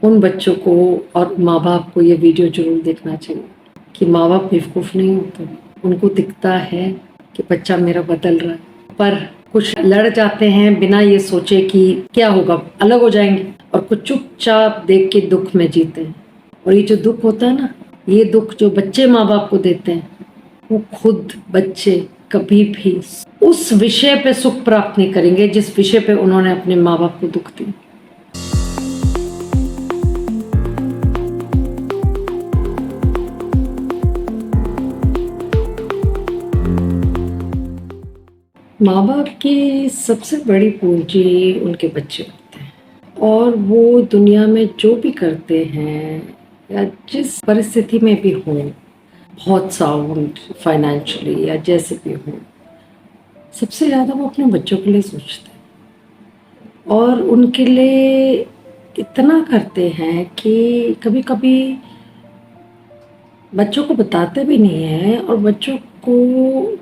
उन बच्चों को और माँ बाप को ये वीडियो ज़रूर देखना चाहिए कि माँ बाप बेवकूफ़ नहीं होते। उनको दिखता है कि बच्चा मेरा बदल रहा है, पर कुछ लड़ जाते हैं बिना ये सोचे कि क्या होगा, अलग हो जाएंगे, और कुछ चुपचाप देख के दुख में जीते हैं। और ये जो दुख होता है ना, ये दुख जो बच्चे माँ बाप को देते हैं, वो खुद बच्चे कभी भी उस विषय पे सुख प्राप्त नहीं करेंगे जिस विषय पे उन्होंने अपने माँ बाप को दुख दिया। माँ बाप की सबसे बड़ी पूंजी उनके बच्चे होते हैं, और वो दुनिया में जो भी करते हैं या जिस परिस्थिति में भी हों, बहुत साउंड फाइनेंशियली या जैसे भी हों, सबसे ज़्यादा वो अपने बच्चों के लिए सोचते हैं और उनके लिए इतना करते हैं कि कभी कभी बच्चों को बताते भी नहीं हैं, और बच्चों को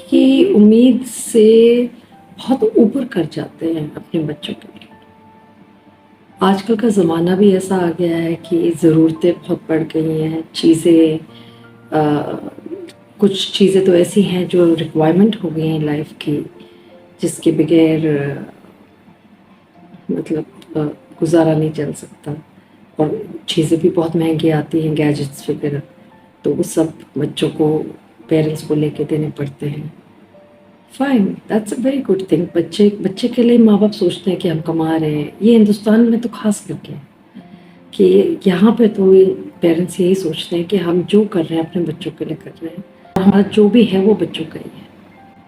की उम्मीद से बहुत ऊपर कर जाते हैं अपने बच्चों के लिए। आजकल का ज़माना भी ऐसा आ गया है कि ज़रूरतें बहुत बढ़ गई हैं, चीज़ें कुछ चीज़ें तो ऐसी हैं जो रिक्वायरमेंट हो गई हैं लाइफ की, जिसके बगैर मतलब गुजारा नहीं चल सकता। और चीज़ें भी बहुत महंगी आती हैं, गैजेट्स वगैरह, तो वो सब बच्चों को, पेरेंट्स को लेके देने पड़ते हैं। Fine, that's a very good thing. बच्चे बच्चे के लिए माँ बाप सोचते हैं कि हम कमा रहे हैं। ये हिंदुस्तान में तो खास करके कि यहाँ पे तो पेरेंट्स यही सोचते हैं कि हम जो कर रहे हैं अपने बच्चों के लिए कर रहे हैं, हमारा जो भी है वो बच्चों का ही है।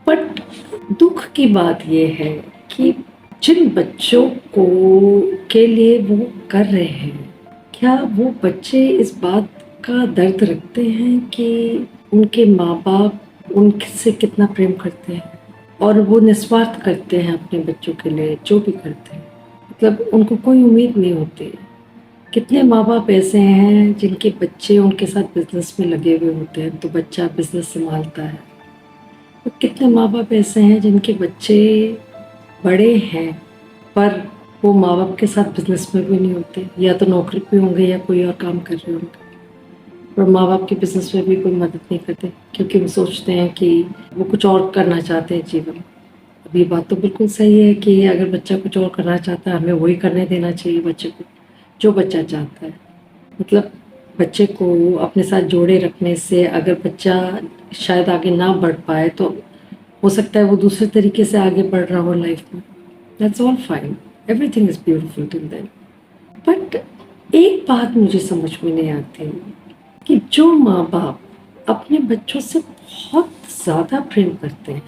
बट दुख की बात ये है कि जिन बच्चों को के लिए वो कर रहे हैं, क्या वो बच्चे इस बात का दर्द रखते हैं कि उनके माँ बाप उनसे कितना प्रेम करते हैं और वो निस्वार्थ करते हैं अपने बच्चों के लिए जो भी करते हैं, मतलब उनको कोई उम्मीद नहीं होती। कितने माँ बाप ऐसे हैं जिनके बच्चे उनके साथ बिजनेस में लगे हुए होते हैं तो बच्चा बिजनेस संभालता है, और कितने माँ बाप ऐसे हैं जिनके बच्चे बड़े हैं पर वो माँ बाप के साथ बिजनेस में भी नहीं होते, या तो नौकरी पे होंगे या कोई और काम कर रहे होंगे, और माँ बाप के बिजनेस में भी कोई मदद नहीं करते क्योंकि वो सोचते हैं कि वो कुछ और करना चाहते हैं जीवन में। अब ये बात तो बिल्कुल सही है कि अगर बच्चा कुछ और करना चाहता है, हमें वही करने देना चाहिए बच्चे को जो बच्चा चाहता है। मतलब बच्चे को अपने साथ जोड़े रखने से अगर बच्चा शायद आगे ना बढ़ पाए तो हो सकता है वो दूसरे तरीके से आगे बढ़ रहा हो लाइफ में। That's all fine, everything is beautiful till then. But एक बात मुझे समझ में नहीं आती कि जो माँ बाप अपने बच्चों से बहुत ज़्यादा प्रेम करते हैं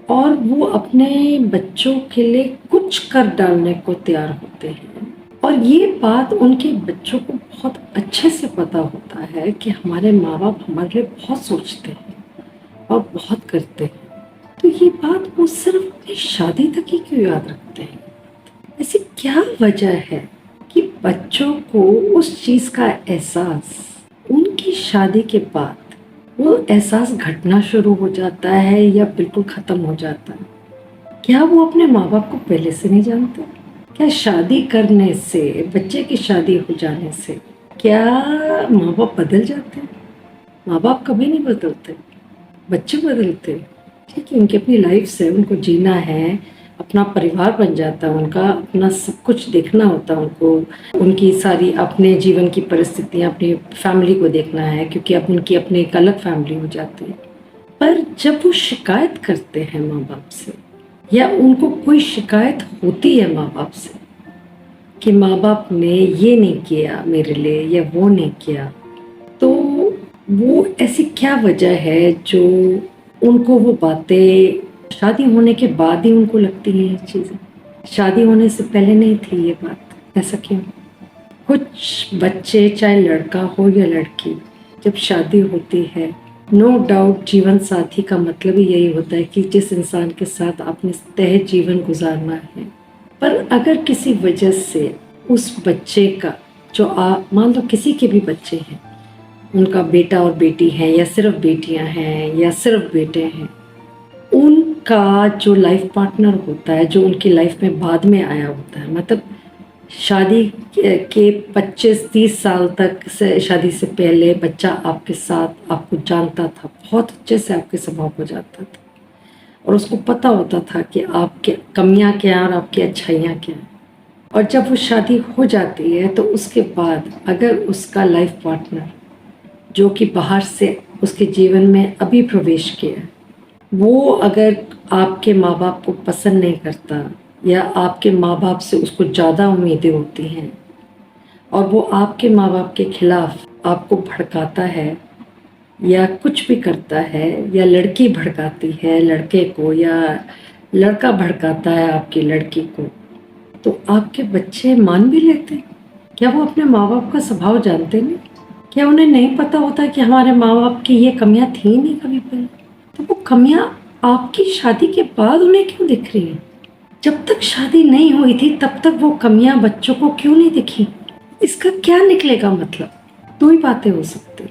और वो अपने बच्चों के लिए कुछ कर डालने को तैयार होते हैं, और ये बात उनके बच्चों को बहुत अच्छे से पता होता है कि हमारे माँ बाप हमारे लिए बहुत सोचते हैं और बहुत करते हैं, तो ये बात वो सिर्फ अपनी शादी तक ही क्यों याद रखते हैं? ऐसी क्या वजह है कि बच्चों को उस चीज़ का एहसास उनकी शादी के बाद वो एहसास घटना शुरू हो जाता है या बिल्कुल ख़त्म हो जाता है? क्या वो अपने माँ बाप को पहले से नहीं जानते? क्या शादी करने से, बच्चे की शादी हो जाने से क्या माँ बाप बदल जाते हैं? माँ बाप कभी नहीं बदलते, बच्चे बदलते हैं। ठीक है, उनकी अपनी लाइफ से उनको जीना है, अपना परिवार बन जाता है उनका, अपना सब कुछ देखना होता है उनको, उनकी सारी अपने जीवन की परिस्थितियाँ, अपनी फैमिली को देखना है क्योंकि अब उनकी अपनी एक अलग फैमिली हो जाती है। पर जब वो शिकायत करते हैं माँ बाप से, या उनको कोई शिकायत होती है माँ बाप से कि माँ बाप ने ये नहीं किया मेरे लिए या वो नहीं किया, तो वो ऐसी क्या वजह है जो उनको वो बातें शादी होने के बाद ही उनको लगती हैं ये चीज़ें? शादी होने से पहले नहीं थी ये बात, ऐसा क्यों? कुछ बच्चे, चाहे लड़का हो या लड़की, जब शादी होती है, नो डाउट जीवन साथी का मतलब ही यही होता है कि जिस इंसान के साथ आपने तय जीवन गुजारना है। पर अगर किसी वजह से उस बच्चे का जो मान लो किसी के भी बच्चे हैं, उनका बेटा और बेटी है या सिर्फ बेटियां हैं या सिर्फ बेटे हैं, उनका जो लाइफ पार्टनर होता है, जो उनकी लाइफ में बाद में आया होता है, मतलब शादी के 25-30 साल तक से, शादी से पहले बच्चा आपके साथ आपको जानता था, बहुत अच्छे से आपके स्वभाव को जानता था और उसको पता होता था कि आपके कमियां क्या हैं और आपकी अच्छाइयां क्या हैं। और जब वो शादी हो जाती है तो उसके बाद अगर उसका लाइफ पार्टनर जो कि बाहर से उसके जीवन में अभी प्रवेश किया है, वो अगर आपके माँ बाप को पसंद नहीं करता या आपके माँ बाप से उसको ज़्यादा उम्मीदें होती हैं और वो आपके माँ बाप के खिलाफ आपको भड़काता है या कुछ भी करता है, या लड़की भड़काती है लड़के को या लड़का भड़काता है आपकी लड़की को, तो आपके बच्चे मान भी लेते हैं? क्या वो अपने माँ बाप का स्वभाव जानते नहीं? क्या उन्हें नहीं पता होता कि हमारे माँ बाप की ये कमियां थी नहीं कभी पहले? तो वो कमियां आपकी शादी के बाद उन्हें क्यों दिख रही हैं? जब तक शादी नहीं हुई थी तब तक वो कमियां बच्चों को क्यों नहीं दिखी? इसका क्या निकलेगा मतलब? दो ही बातें हो सकती,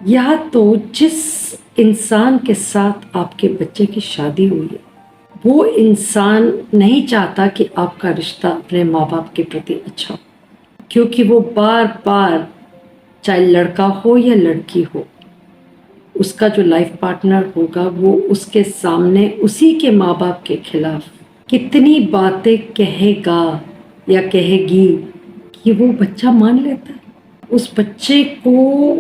या तो जिस इंसान के साथ आपके बच्चे की शादी हुई है वो इंसान नहीं चाहता कि आपका रिश्ता अपने माँ बाप के प्रति अच्छा हो, क्योंकि वो बार बार, चाहे लड़का हो या लड़की हो, उसका जो लाइफ पार्टनर होगा वो उसके सामने उसी के माँ बाप के खिलाफ कितनी बातें कहेगा या कहेगी कि वो बच्चा मान लेता है। उस बच्चे को,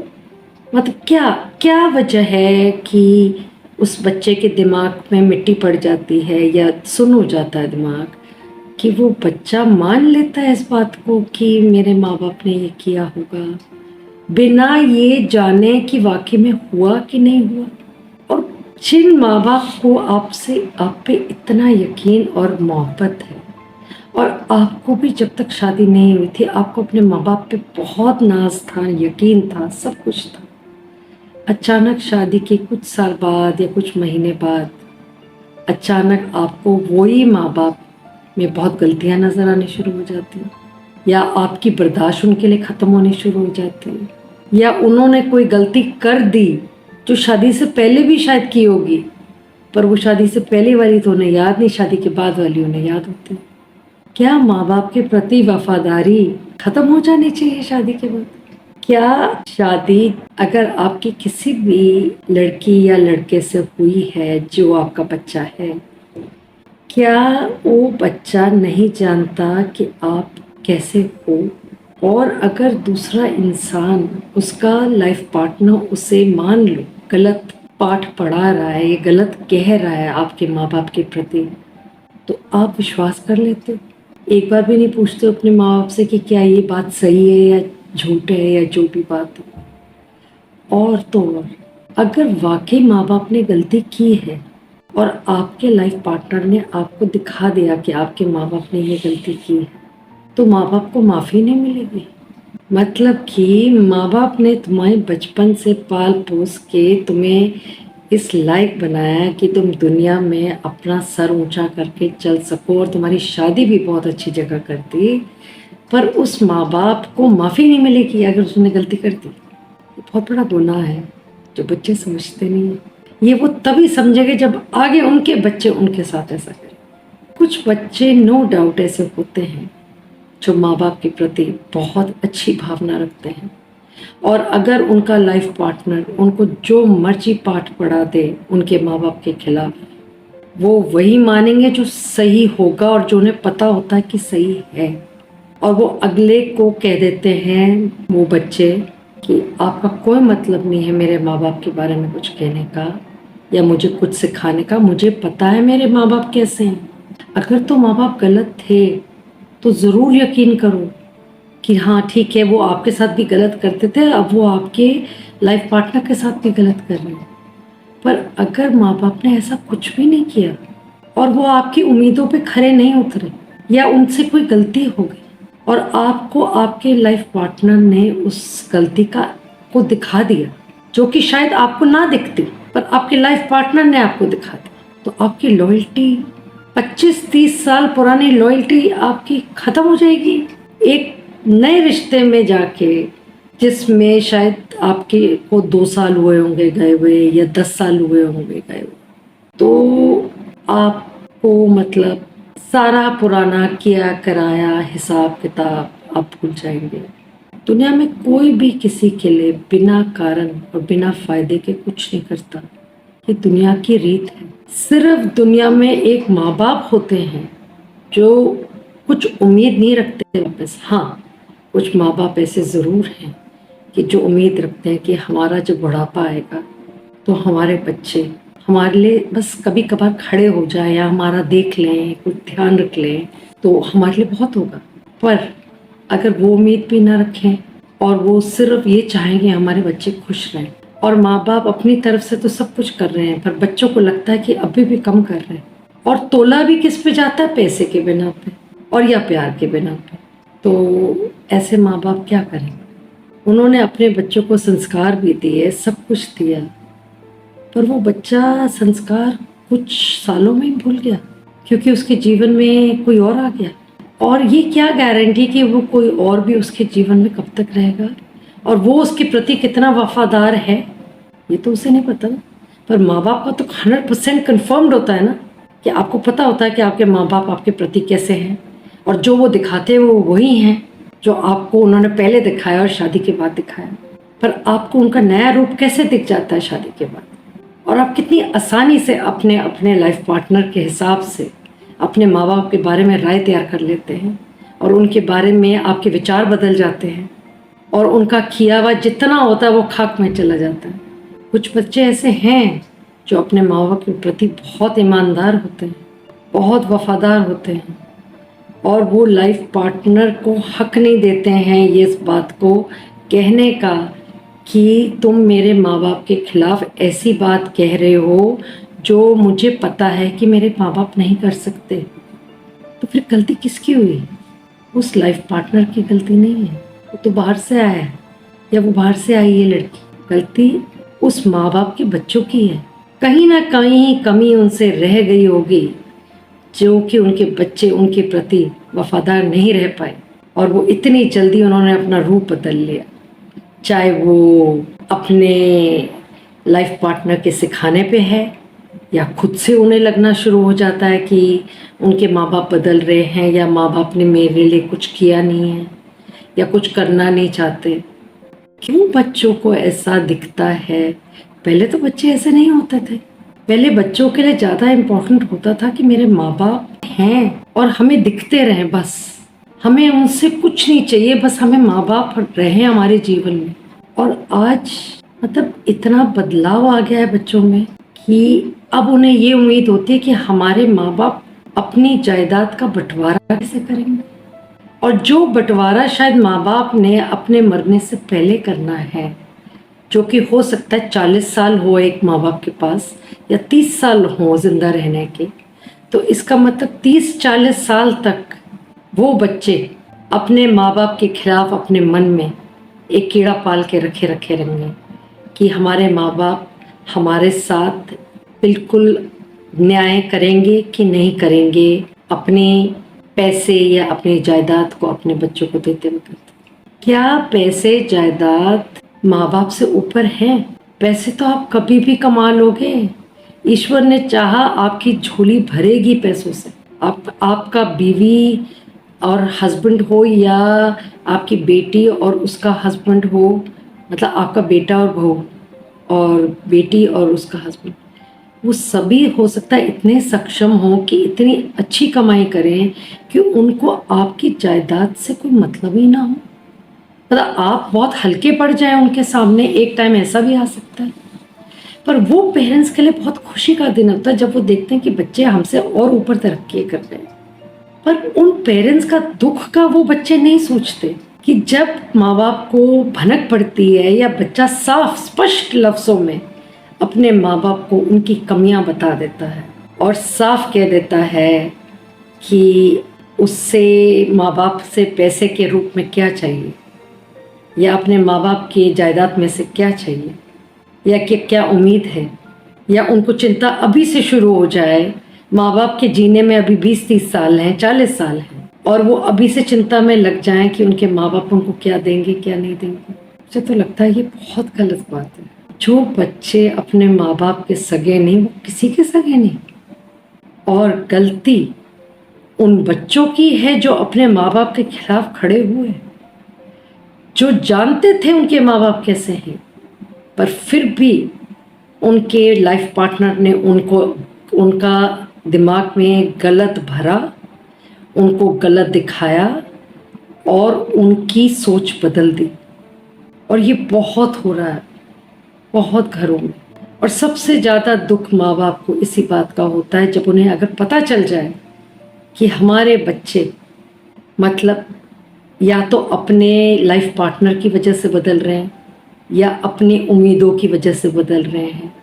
मतलब क्या क्या वजह है कि उस बच्चे के दिमाग में मिट्टी पड़ जाती है या सुन हो जाता है दिमाग, कि वो बच्चा मान लेता है इस बात को कि मेरे माँ बाप ने ये किया होगा, बिना ये जाने कि वाकई में हुआ कि नहीं हुआ। और जिन माँ बाप को आपसे, आप पे इतना यकीन और मोहब्बत है, और आपको भी जब तक शादी नहीं हुई थी आपको अपने माँ बाप पे बहुत नाज था, यकीन था, सब कुछ था, अचानक शादी के कुछ साल बाद या कुछ महीने बाद अचानक आपको वही माँ बाप में बहुत गलतियाँ नज़र आनी शुरू हो जाती हैं, या आपकी बर्दाश्त उनके लिए ख़त्म होनी शुरू हो जाती है, या उन्होंने कोई गलती कर दी जो शादी से पहले भी शायद की होगी, पर वो शादी से पहले वाली तो उन्हें याद नहीं, शादी के बाद वाली उन्हें याद होती है। क्या माँ बाप के प्रति वफादारी ख़त्म हो जानी चाहिए शादी के बाद? क्या शादी अगर आपकी किसी भी लड़की या लड़के से हुई है जो आपका बच्चा है, क्या वो बच्चा नहीं जानता कि आप कैसे हो? और अगर दूसरा इंसान, उसका लाइफ पार्टनर उसे मान लो गलत पाठ पढ़ा रहा है, ये गलत कह रहा है आपके माँ बाप के प्रति, तो आप विश्वास कर लेते हो? एक बार भी नहीं पूछते अपने माँ बाप से कि क्या ये बात सही है या झूठ है या जो भी बात है। और तो और, अगर वाकई माँ बाप ने गलती की है और आपके लाइफ पार्टनर ने आपको दिखा दिया कि आपके माँ बाप ने ये गलती की है, तो माँ बाप को माफ़ी नहीं मिलेगी? मतलब कि माँ बाप ने तुम्हें बचपन से पाल पोस के तुम्हें इस लायक बनाया कि तुम दुनिया में अपना सर ऊंचा करके चल सको, और तुम्हारी शादी भी बहुत अच्छी जगह कर दी, पर उस माँ बाप को माफ़ी नहीं मिलेगी अगर उसने गलती कर दी। ये बहुत बड़ा गुनाह है जो बच्चे समझते नहीं हैं। ये वो तभी समझेंगे जब आगे उनके बच्चे उनके साथ ऐसा करें। कुछ बच्चे नो डाउट ऐसे होते हैं जो माँ बाप के प्रति बहुत अच्छी भावना रखते हैं, और अगर उनका लाइफ पार्टनर उनको जो मर्जी पाठ पढ़ा दे उनके माँ बाप के खिलाफ, वो वही मानेंगे जो सही होगा और जो उन्हें पता होता है कि सही है। और वो अगले को कह देते हैं वो बच्चे कि आपका कोई मतलब नहीं है मेरे माँ बाप के बारे में कुछ कहने का या मुझे कुछ सिखाने का, मुझे पता है मेरे माँ बाप कैसे हैं। अगर तो माँ बाप गलत थे तो ज़रूर यकीन करो कि हाँ ठीक है, वो आपके साथ भी गलत करते थे, अब वो आपके लाइफ पार्टनर के साथ भी गलत कर रहे हैं। पर अगर माँ बाप ने ऐसा कुछ भी नहीं किया और वो आपकी उम्मीदों पे खरे नहीं उतरे, या उनसे कोई गलती हो गई और आपको आपके लाइफ पार्टनर ने उस गलती को दिखा दिया, जो कि शायद आपको ना दिखती पर आपके लाइफ पार्टनर ने आपको दिखा दी, तो आपकी लॉयल्टी, 25-30 साल पुरानी लॉयल्टी आपकी ख़त्म हो जाएगी एक नए रिश्ते में जाके, जिसमें शायद आपके को 2 साल हुए होंगे गए हुए या 10 साल हुए होंगे गए हुए। तो आपको मतलब सारा पुराना किया कराया हिसाब किताब आप भूल जाएंगे। दुनिया में कोई भी किसी के लिए बिना कारण और बिना फायदे के कुछ नहीं करता। ये दुनिया की रीत है। सिर्फ दुनिया में एक माँ बाप होते हैं जो कुछ उम्मीद नहीं रखते वापस। हाँ, कुछ माँ बाप ऐसे ज़रूर हैं कि जो उम्मीद रखते हैं कि हमारा जब बुढ़ापा आएगा तो हमारे बच्चे हमारे लिए बस कभी कभार खड़े हो जाए या हमारा देख लें, कुछ ध्यान रख लें तो हमारे लिए बहुत होगा। पर अगर वो उम्मीद भी ना रखें और वो सिर्फ ये चाहें कि हमारे बच्चे खुश रहें, और माँ बाप अपनी तरफ से तो सब कुछ कर रहे हैं पर बच्चों को लगता है कि अभी भी कम कर रहे हैं, और तोला भी किस पे जाता है? पैसे के बिना पे और या प्यार के बिना पे। तो ऐसे माँ बाप क्या करें? उन्होंने अपने बच्चों को संस्कार भी दिए, सब कुछ दिया, पर वो बच्चा संस्कार कुछ सालों में ही भूल गया क्योंकि उसके जीवन में कोई और आ गया। और ये क्या गारंटी कि वो कोई और भी उसके जीवन में कब तक रहेगा और वो उसके प्रति कितना वफादार है, ये तो उसे नहीं पता ना। पर माँ बाप का तो 100% कन्फर्म्ड होता है ना, कि आपको पता होता है कि आपके माँ बाप आपके प्रति कैसे हैं, और जो वो दिखाते हैं वो वही हैं जो आपको उन्होंने पहले दिखाया और शादी के बाद दिखाया। पर आपको उनका नया रूप कैसे दिख जाता है शादी के बाद, और आप कितनी आसानी से अपने अपने लाइफ पार्टनर के हिसाब से अपने माँ बाप के बारे में राय तैयार कर लेते हैं और उनके बारे में आपके विचार बदल जाते हैं और उनका किया हुआ जितना होता है वो खाक में चला जाता है। कुछ बच्चे ऐसे हैं जो अपने माँ बाप के प्रति बहुत ईमानदार होते हैं, बहुत वफादार होते हैं, और वो लाइफ पार्टनर को हक नहीं देते हैं ये इस बात को कहने का कि तुम मेरे माँ बाप के खिलाफ ऐसी बात कह रहे हो जो मुझे पता है कि मेरे माँ बाप नहीं कर सकते। तो फिर गलती किसकी हुई? उस लाइफ पार्टनर की गलती नहीं है, वो तो बाहर से आया है या वो बाहर से आई है लड़की। गलती उस माँ बाप के बच्चों की है। कहीं ना कहीं कमी उनसे रह गई होगी जो कि उनके बच्चे उनके प्रति वफादार नहीं रह पाए और वो इतनी जल्दी उन्होंने अपना रूप बदल लिया। चाहे वो अपने लाइफ पार्टनर के सिखाने पे है या खुद से उन्हें लगना शुरू हो जाता है कि उनके माँ बाप बदल रहे हैं या माँ बाप ने मेरे लिए कुछ किया नहीं है या कुछ करना नहीं चाहते। क्यों बच्चों को ऐसा दिखता है? पहले तो बच्चे ऐसे नहीं होते थे। पहले बच्चों के लिए ज़्यादा इम्पोर्टेंट होता था कि मेरे माँ बाप हैं और हमें दिखते रहें, बस हमें उनसे कुछ नहीं चाहिए, बस हमें माँ बाप रहें हमारे जीवन में। और आज मतलब इतना बदलाव आ गया है बच्चों में कि अब उन्हें ये उम्मीद होती है कि हमारे माँ बाप अपनी जायदाद का बंटवारा कैसे करेंगे, और जो बंटवारा शायद माँ बाप ने अपने मरने से पहले करना है, जो कि हो सकता है 40 साल हो एक माँ बाप के पास या 30 साल हो जिंदा रहने के, तो इसका मतलब 30-40 साल तक वो बच्चे अपने माँ बाप के खिलाफ अपने मन में एक कीड़ा पाल के रखे रहेंगे कि हमारे माँ बाप हमारे साथ बिल्कुल न्याय करेंगे कि नहीं करेंगे, अपने पैसे या अपनी जायदाद को अपने बच्चों को देते वक्त। क्या पैसे जायदाद माँ बाप से ऊपर है? पैसे तो आप कभी भी कमा लोगे, ईश्वर ने चाहा आपकी झोली भरेगी पैसों से। आपका बीवी और हस्बैंड हो या आपकी बेटी और उसका हस्बैंड हो, मतलब आपका बेटा और बहू और बेटी और उसका हस्बैंड, वो सभी हो सकता है इतने सक्षम हो कि इतनी अच्छी कमाई करें कि उनको आपकी जायदाद से कोई मतलब ही ना हो, मतलब आप बहुत हल्के पड़ जाएं उनके सामने। एक टाइम ऐसा भी आ सकता है। पर वो पेरेंट्स के लिए बहुत खुशी का दिन होता है जब वो देखते हैं कि बच्चे हमसे और ऊपर तरक्की कर रहे हैं। पर उन पेरेंट्स का दुख का वो बच्चे नहीं सोचते कि जब माँ बाप को भनक पड़ती है या बच्चा साफ स्पष्ट लफ्ज़ों में अपने माँ बाप को उनकी कमियां बता देता है और साफ कह देता है कि उससे माँ बाप से पैसे के रूप में क्या चाहिए या अपने माँ बाप की जायदाद में से क्या चाहिए या कि क्या उम्मीद है, या उनको चिंता अभी से शुरू हो जाए। माँ बाप के जीने में अभी 20-30 साल हैं, 40 साल हैं, और वो अभी से चिंता में लग जाएं कि उनके माँ बाप उनको क्या देंगे क्या नहीं देंगे। मुझे तो लगता है ये बहुत गलत बात है। जो बच्चे अपने माँ बाप के सगे नहीं, वो किसी के सगे नहीं। और गलती उन बच्चों की है जो अपने माँ बाप के खिलाफ खड़े हुए, जो जानते थे उनके माँ बाप कैसे हैं, पर फिर भी उनके लाइफ पार्टनर ने उनको उनका दिमाग में गलत भरा, उनको गलत दिखाया और उनकी सोच बदल दी। और ये बहुत हो रहा है, बहुत घरों में। और सबसे ज़्यादा दुख माँ बाप को इसी बात का होता है जब उन्हें अगर पता चल जाए कि हमारे बच्चे मतलब या तो अपने लाइफ पार्टनर की वजह से बदल रहे हैं, या अपनी उम्मीदों की वजह से बदल रहे हैं,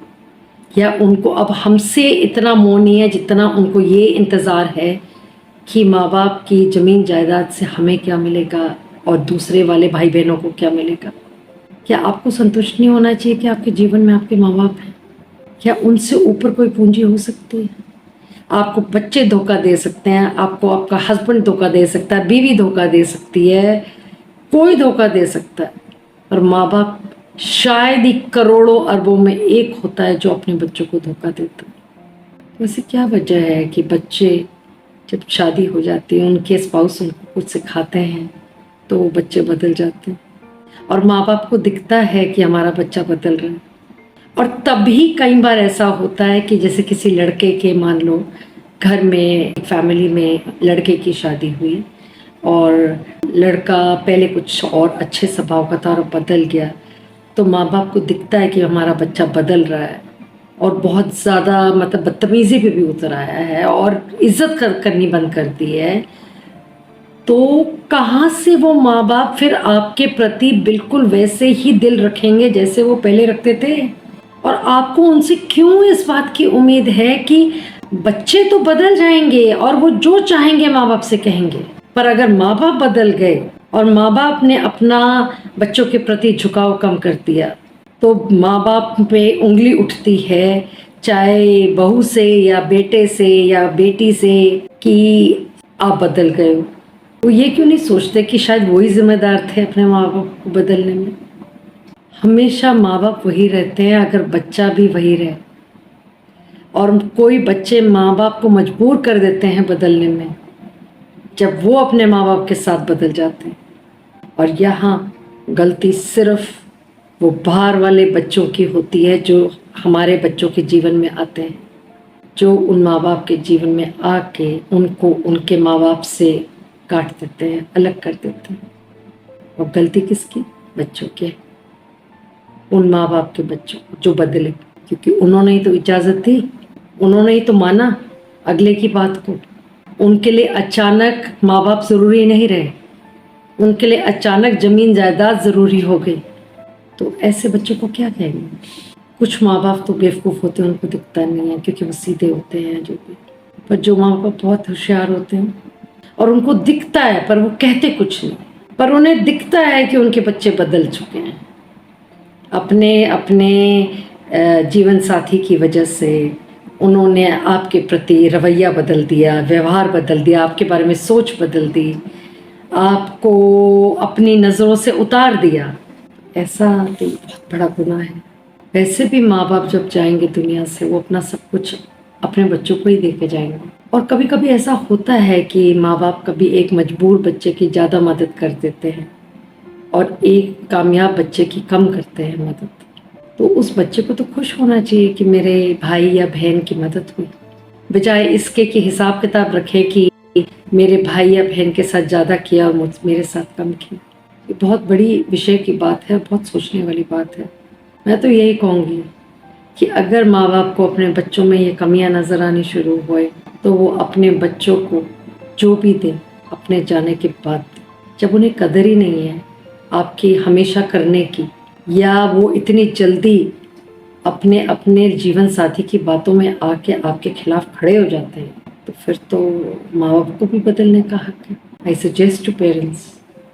या उनको अब हमसे इतना मोह नहीं है जितना उनको ये इंतज़ार है कि माँ बाप की ज़मीन जायदाद से हमें क्या मिलेगा और दूसरे वाले भाई बहनों को क्या मिलेगा। क्या आपको संतुष्ट नहीं होना चाहिए कि आपके जीवन में आपके माँ बाप हैं? क्या उनसे ऊपर कोई पूंजी हो सकती है? आपको बच्चे धोखा दे सकते हैं, आपको आपका हस्बैंड धोखा दे सकता है, बीवी धोखा दे सकती है, कोई धोखा दे सकता है, पर माँ बाप शायद ही करोड़ों अरबों में एक होता है जो अपने बच्चों को धोखा देता है। तो ऐसी क्या वजह है कि बच्चे जब शादी हो जाती है, उनके स्पाउस उनको कुछ सिखाते हैं तो वो बच्चे बदल जाते हैं, और माँ बाप को दिखता है कि हमारा बच्चा बदल रहा है। और तभी कई बार ऐसा होता है कि जैसे किसी लड़के के, मान लो घर में एक फैमिली में लड़के की शादी हुई और लड़का पहले कुछ और अच्छे स्वभाव का था और बदल गया, तो माँ बाप को दिखता है कि हमारा बच्चा बदल रहा है और बहुत ज़्यादा मतलब बदतमीज़ी पे भी उतर आया है और इज्जत करनी बंद कर दी है। तो कहाँ से वो माँ बाप फिर आपके प्रति बिल्कुल वैसे ही दिल रखेंगे जैसे वो पहले रखते थे? और आपको उनसे क्यों इस बात की उम्मीद है कि बच्चे तो बदल जाएंगे और वो जो चाहेंगे माँ बाप से कहेंगे? पर अगर माँ बाप बदल गए और माँ बाप ने अपना बच्चों के प्रति झुकाव कम कर दिया, तो माँ बाप पे उंगली उठती है, चाहे बहू से या बेटे से या बेटी से, कि आप बदल गए हो। वो ये क्यों नहीं सोचते कि शायद वही जिम्मेदार थे अपने माँ बाप को बदलने में? हमेशा माँ बाप वही रहते हैं अगर बच्चा भी वही रहे, और कोई बच्चे माँ बाप को मजबूर कर देते हैं बदलने में जब वो अपने माँ बाप के साथ बदल जाते हैं। और यहाँ गलती सिर्फ वो बाहर वाले बच्चों की होती है जो हमारे बच्चों के जीवन में आते हैं, जो उन माँ बाप के जीवन में आके उनको उनके माँ बाप से काट देते हैं, अलग कर देते हैं। और गलती किसकी? बच्चों के, उन माँ बाप के बच्चों जो बदले, क्योंकि उन्होंने ही तो इजाज़त दी, उन्होंने ही तो माना अगले की बात को। उनके लिए अचानक माँ बाप ज़रूरी नहीं रहे, उनके लिए अचानक ज़मीन जायदाद ज़रूरी हो गई। तो ऐसे बच्चों को क्या कहेंगे? कुछ माँ बाप तो बेवकूफ़ होते हैं, उनको दिखता नहीं है क्योंकि वो सीधे होते हैं जो भी, पर जो माँ बाप बहुत होशियार होते हैं और उनको दिखता है पर वो कहते कुछ नहीं, पर उन्हें दिखता है कि उनके बच्चे बदल चुके हैं अपने अपने जीवन साथी की वजह से। उन्होंने आपके प्रति रवैया बदल दिया, व्यवहार बदल दिया, आपके बारे में सोच बदल दी, आपको अपनी नज़रों से उतार दिया। ऐसा तो बहुत बड़ा गुनाह है। वैसे भी माँ बाप जब जाएंगे दुनिया से, वो अपना सब कुछ अपने बच्चों को ही दे के जाएंगे। और कभी कभी ऐसा होता है कि माँ बाप कभी एक मजबूर बच्चे की ज़्यादा मदद कर देते हैं और एक कामयाब बच्चे की कम करते हैं मदद। तो उस बच्चे को तो खुश होना चाहिए कि मेरे भाई या बहन की मदद हुई, बजाय इसके कि हिसाब किताब रखे कि मेरे भाई या बहन के साथ ज़्यादा किया और मेरे साथ कम किया। ये बहुत बड़ी विषय की बात है, बहुत सोचने वाली बात है। मैं तो यही कहूँगी कि अगर माँ बाप को अपने बच्चों में ये कमियाँ नज़र आनी शुरू हुए तो वो अपने बच्चों को जो भी दें अपने जाने के बाद, जब उन्हें कदर ही नहीं है आपकी हमेशा करने की, या वो इतनी जल्दी अपने अपने जीवन साथी की बातों में आके आपके खिलाफ खड़े हो जाते हैं, तो फिर तो माँ बाप को भी बदलने का हक है। आई सजेस्ट टू पेरेंट्स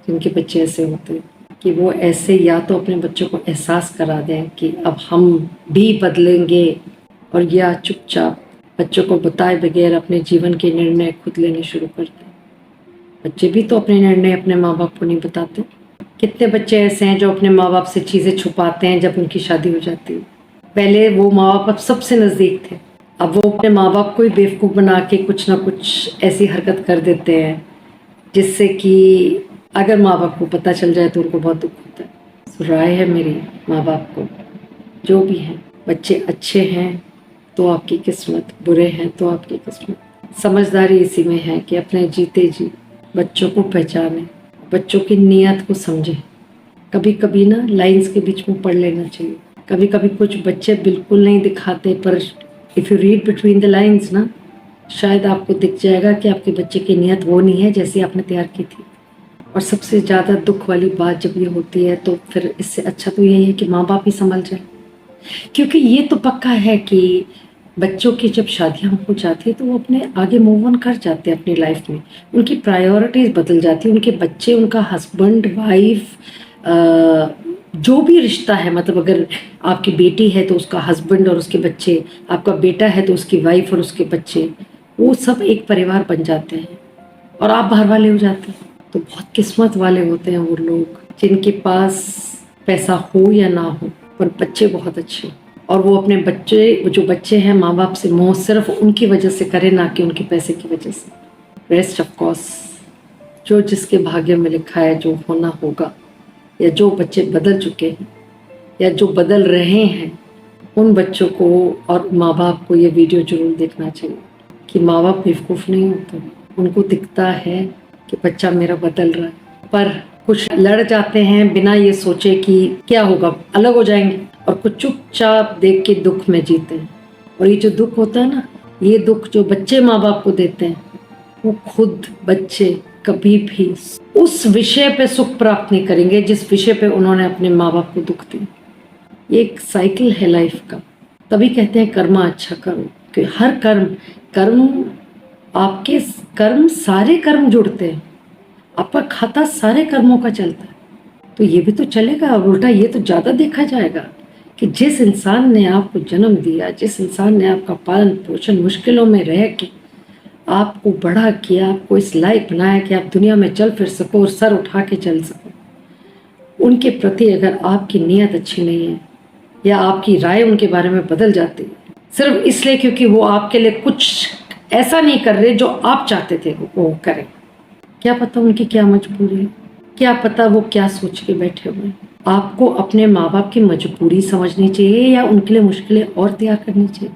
जिनके बच्चे ऐसे होते हैं कि वो ऐसे या तो अपने बच्चों को एहसास करा दें कि अब हम भी बदलेंगे, और या चुपचाप बच्चों को बताए बगैर अपने जीवन के निर्णय खुद लेने शुरू कर दें। बच्चे भी तो अपने निर्णय अपने माँ बाप को नहीं बताते। कितने बच्चे ऐसे हैं जो अपने माँ बाप से चीज़ें छुपाते हैं जब उनकी शादी हो जाती है। पहले वो माँ बाप सबसे नज़दीक थे, अब वो अपने माँ बाप को ही बेवकूफ़ बना के कुछ ना कुछ ऐसी हरकत कर देते हैं जिससे कि अगर माँ बाप को पता चल जाए तो उनको बहुत दुख होता है। तो राय है मेरी माँ बाप को, जो भी हैं, बच्चे अच्छे हैं तो आपकी किस्मत, बुरे हैं तो आपकी किस्मत। समझदारी इसी में है कि अपने जीते जी बच्चों को पहचानें, बच्चों की नीयत को समझें। कभी कभी ना लाइंस के बीच में पढ़ लेना चाहिए। कभी कभी कुछ बच्चे बिल्कुल नहीं दिखाते, पर if you read between the lines ना, शायद आपको दिख जाएगा कि आपके बच्चे की नीयत वो नहीं है जैसी आपने तैयार की थी। और सबसे ज़्यादा दुख वाली बात जब ये होती है तो फिर इससे अच्छा तो यही है कि माँ बाप ही संभल जाए, क्योंकि ये तो पक्का है कि बच्चों की जब शादियां हो जाती है तो वो अपने आगे मूव ऑन कर जाते हैं अपनी लाइफ में। उनकी प्रायोरिटीज बदल जाती है, उनके बच्चे, उनका हस्बैंड वाइफ, जो भी रिश्ता है, मतलब अगर आपकी बेटी है तो उसका हस्बैंड और उसके बच्चे, आपका बेटा है तो उसकी वाइफ और उसके बच्चे, वो सब एक परिवार बन जाते हैं और आप बाहर वाले हो जाते हैं। तो बहुत किस्मत वाले होते हैं वो लोग जिनके पास पैसा हो या ना हो पर बच्चे बहुत अच्छे, और वो अपने बच्चे, जो बच्चे हैं, माँ बाप से मोह सिर्फ उनकी वजह से करे, ना कि उनके पैसे की वजह से। रेस्ट ऑफ कोर्स जो जिसके भाग्य में लिखा है, जो होना होगा, या जो बच्चे बदल चुके हैं या जो बदल रहे हैं, उन बच्चों को और माँ बाप को ये वीडियो जरूर देखना चाहिए कि माँ बाप बेवकूफ़ नहीं होते। उनको दिखता है कि बच्चा मेरा बदल रहा है, पर कुछ लड़ जाते हैं बिना ये सोचे कि क्या होगा, अलग हो जाएंगे, और कुछ चुपचाप देख के दुख में जीते हैं। और ये जो दुख होता है ना, ये दुख जो बच्चे माँ बाप को देते हैं, वो खुद बच्चे कभी भी उस विषय पे सुख प्राप्त नहीं करेंगे जिस विषय पे उन्होंने अपने माँ बाप को दुख दिया। ये एक साइकिल है लाइफ का। तभी कहते हैं कर्मा अच्छा करो, कि हर कर्म आपके कर्म, सारे कर्म जुड़ते हैं, आपका खाता सारे कर्मों का चलता है। तो ये भी तो चलेगा। और उल्टा ये तो ज़्यादा देखा जाएगा कि जिस इंसान ने आपको जन्म दिया, जिस इंसान ने आपका पालन पोषण मुश्किलों में रह के आपको बड़ा किया, आपको इस लायक बनाया कि आप दुनिया में चल फिर सको और सर उठा के चल सको, उनके प्रति अगर आपकी नीयत अच्छी नहीं है या आपकी राय उनके बारे में बदल जाती है सिर्फ इसलिए क्योंकि वो आपके लिए कुछ ऐसा नहीं कर रहे जो आप चाहते थे वो करें, क्या पता उनकी क्या मजबूरी है, क्या पता वो क्या सोच के बैठे हुए हैं। आपको अपने माँ बाप की मजबूरी समझनी चाहिए या उनके लिए मुश्किलें और तैयार करनी चाहिए।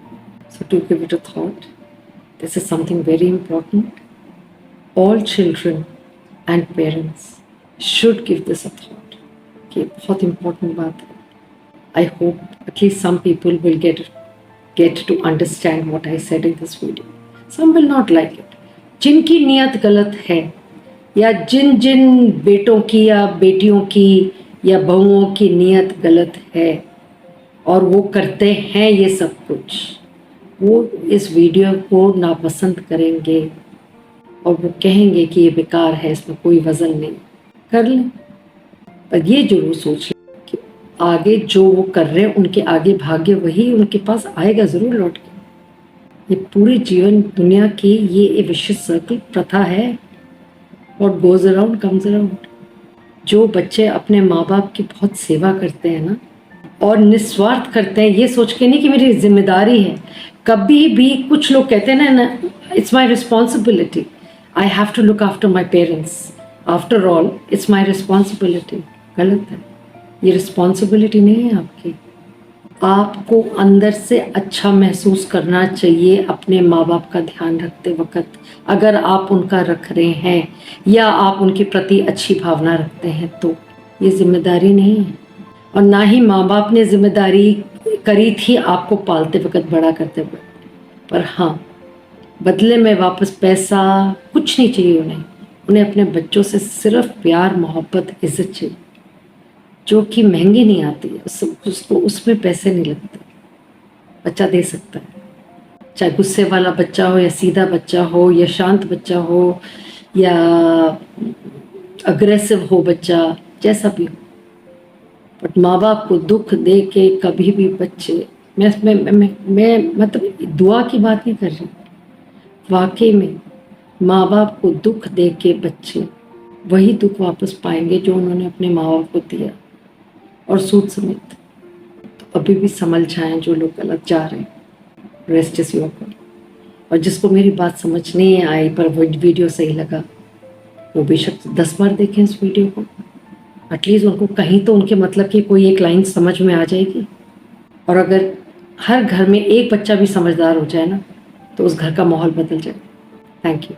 So to give it a thought, this is something very important. All children and parents should give this a thought कि बहुत इंपॉर्टेंट बात है। I hope at least some people will get to understand what I said in this video. Some will not like it. जिनकी नीयत गलत है, या जिन जिन बेटों की या बेटियों की या बहुओं की नीयत गलत है और वो करते हैं ये सब कुछ, वो इस वीडियो को नापसंद करेंगे और वो कहेंगे कि ये बेकार है, इसमें कोई वजन नहीं। कर लें, पर ये जरूर सोच लें कि आगे जो वो कर रहे हैं उनके आगे भाग्य वही उनके पास आएगा ज़रूर लौट के। ये पूरे जीवन दुनिया की ये एक विशिष्ट सर्कल प्रथा है, और गोज अराउंड कम्स अराउंड। जो बच्चे अपने माँ बाप की बहुत सेवा करते हैं ना, और निस्वार्थ करते हैं, ये सोच के नहीं कि मेरी जिम्मेदारी है। कभी भी कुछ लोग कहते हैं ना, it's my responsibility, I have to look after my parents, after all it's my responsibility. गलत है, ये रिस्पॉन्सिबिलिटी नहीं है आपकी। आपको अंदर से अच्छा महसूस करना चाहिए अपने माँ बाप का ध्यान रखते वक्त, अगर आप उनका रख रहे हैं या आप उनके प्रति अच्छी भावना रखते हैं तो। ये जिम्मेदारी नहीं है, और ना ही माँ बाप ने जिम्मेदारी करी थी आपको पालते वक्त, बड़ा करते वक्त। पर हाँ, बदले में वापस पैसा कुछ नहीं चाहिए उन्हें अपने बच्चों से सिर्फ प्यार, मोहब्बत, इज्जत चाहिए, जो कि महंगी नहीं आती है, उसको उसमें पैसे नहीं लगते। बच्चा दे सकता है, चाहे गुस्से वाला बच्चा हो या सीधा बच्चा हो या शांत बच्चा हो या अग्रेसिव हो बच्चा, जैसा भी हो। बट माँ बाप को दुख दे के कभी भी बच्चे, मैं मतलब दुआ की बात नहीं कर रही, वाकई में माँ बाप को दुख दे के बच्चे वही दुख वापस पाएंगे जो उन्होंने अपने माँ बाप को दिया, और सूद समेत। तो अभी भी समझ जाएं जो लोग गलत जा रहे हैं। Rest is your call. और जिसको मेरी बात समझ नहीं आई पर वो वीडियो सही लगा, वो बेशक 10 बार देखें इस वीडियो को। एटलीस्ट उनको कहीं तो उनके मतलब की कोई एक लाइन समझ में आ जाएगी। और अगर हर घर में एक बच्चा भी समझदार हो जाए ना, तो उस घर का माहौल बदल जाए। Thank you.